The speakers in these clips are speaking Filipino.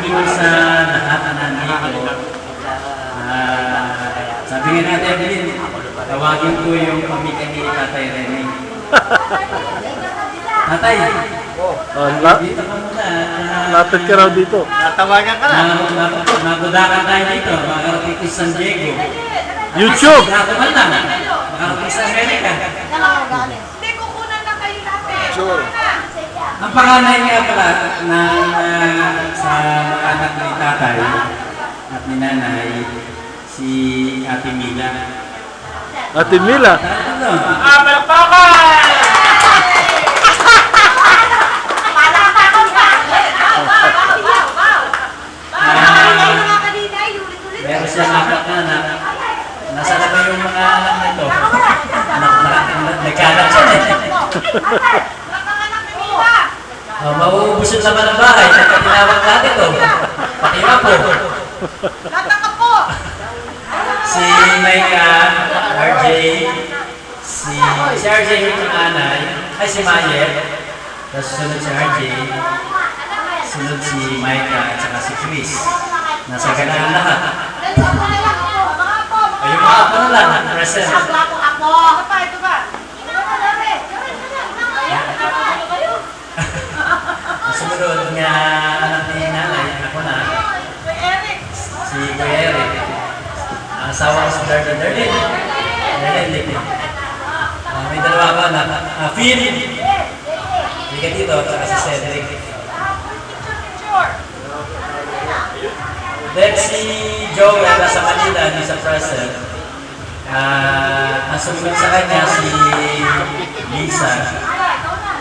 morning sa lahat na nandito. Sabi nga natin, Evelyn, tawagin ko yung pamilya ni Tatay Rene. Tatay, dito ka muna. Lapit ka raw dito. Natawagan ka na. Nagudakan tayo dito, makarating ko San Diego. YouTube! Nakataman lang, makarating sa Amerika. Hindi, kukunan na kayo natin. Sure. Ang panganay nga pala sa mga anak ni tatay at ni nanay, si Ate Mila. Ate Mila? Palakpakan! Meron siya anak na nasa na ba yung mga anak nito? Nagkanak siya eh. Mauubos yung laman ng bahay. Nagkatinawag natin ito. Pati na po. Si Micah, RJ, si RJ yung nanay, ay si Mayer. Tapos sunod si RJ, sunod si Micah at saka si Chris. Nasa ganaan lahat. Ay, yung mga ako na lang, present. Sumunod nga anak ni nanay, ako na, si Kuya Eric. Ang asawa ko si Darlene. May dalawa pa na, Phil. Hindi dito, at saka si Cedric. Then si Joe, nasa Manila, hindi sa present. Ang sumunod sa kanya, si Lisa.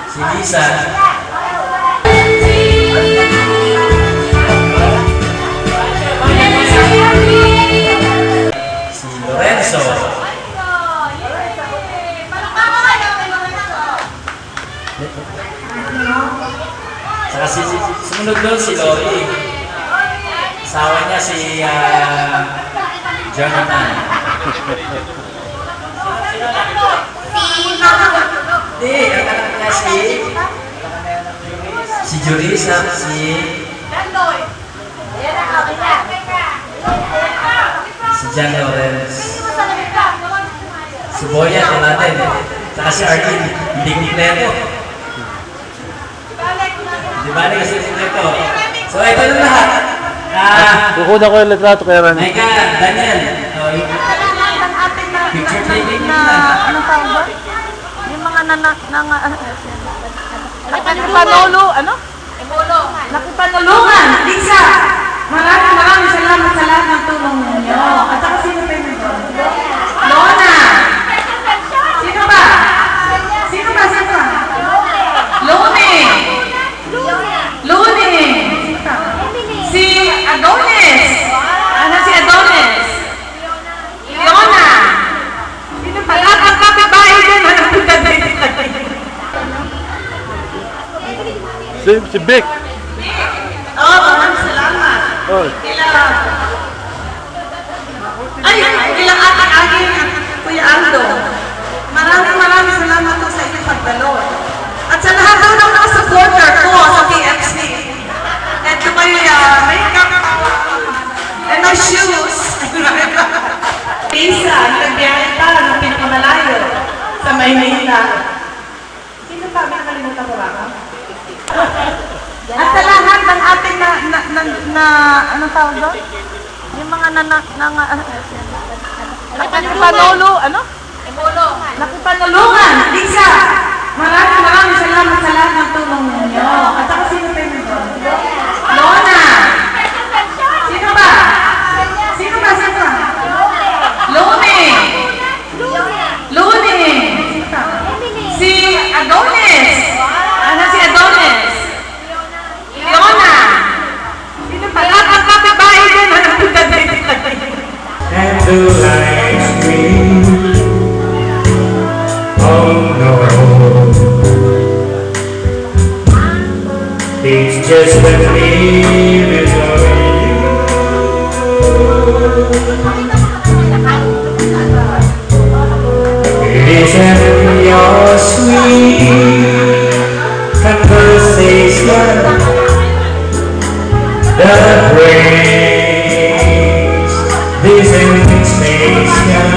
Si Lisa, si Lorenzo, saka sumunod doon si Lori. Asawa niya si Jonathan. Hindi, ang anak niya si Jurisa, si John Lawrence, si Boya, ito natin, saka si Arlene, hindi kompleto. Di ba na kasi kompleto? So ito na lahat. Kukunan ko yung litrato kay Rani. Micah, Daniel, picture taking na. Anong tawag ba? Yung mga nakipanolo, ano? Nakipanulungan, Lisa! Maraming salamat sa lahat ng tulong ninyo. At saka sino pa yun doon? Lona! Sino ba? Sino ba? Lone! Lone! Si Adonis! Ano si Adonis? Leona! Sino pa? Lahat ang kapitbahay din. Anong punta dito? Si Vic. Oo, maraming salamat. Oh. Ilang ating Kuya Aldo. Maraming salamat po sa inyong pagdalo. At sa lahat daw ng mga supporter ko sa KFC. And to my makeup and my shoes. Lisa, nagbiyahe pa ng pinakamalayo sa Maynila. Sino pa? May nakalimutan ko ba? At sa lahat ng ating anong tawag doon? Yung mga nakipanolo, ano? Nakipanulungan, Lisa! Maraming salamat sa lahat ng tulong ninyo. At saka sino pa yun doon? Lona! Sino ba? Sino ba? Lone! Lone! Si Adonis! Ano si Adonis? Leona! Sino pa? Lahat ang kapitbahay din. Anong punta dito? And the lights green. Oh no, it's just a feeling of you. It isn't your sweet conversation that breaks this empty space now.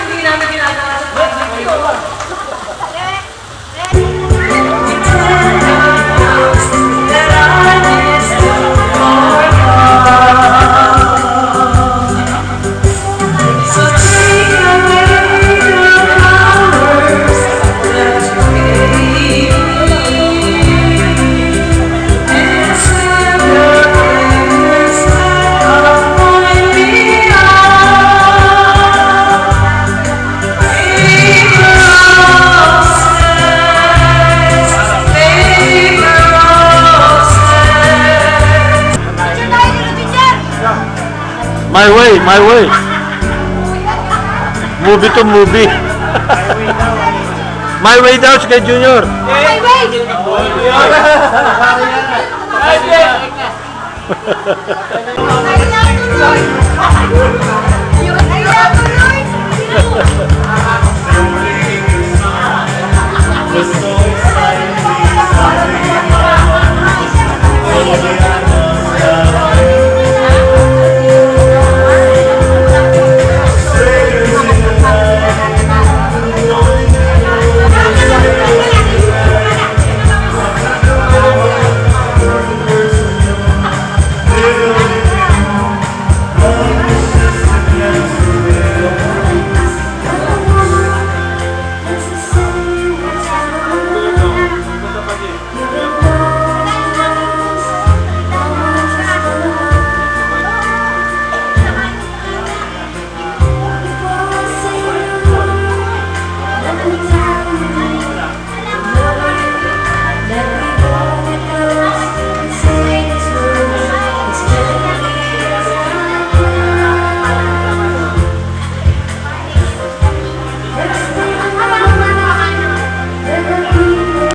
Hindi namin ginagawa sa My way, my way. Movie to movie. My way daw si kay Junior. Ay,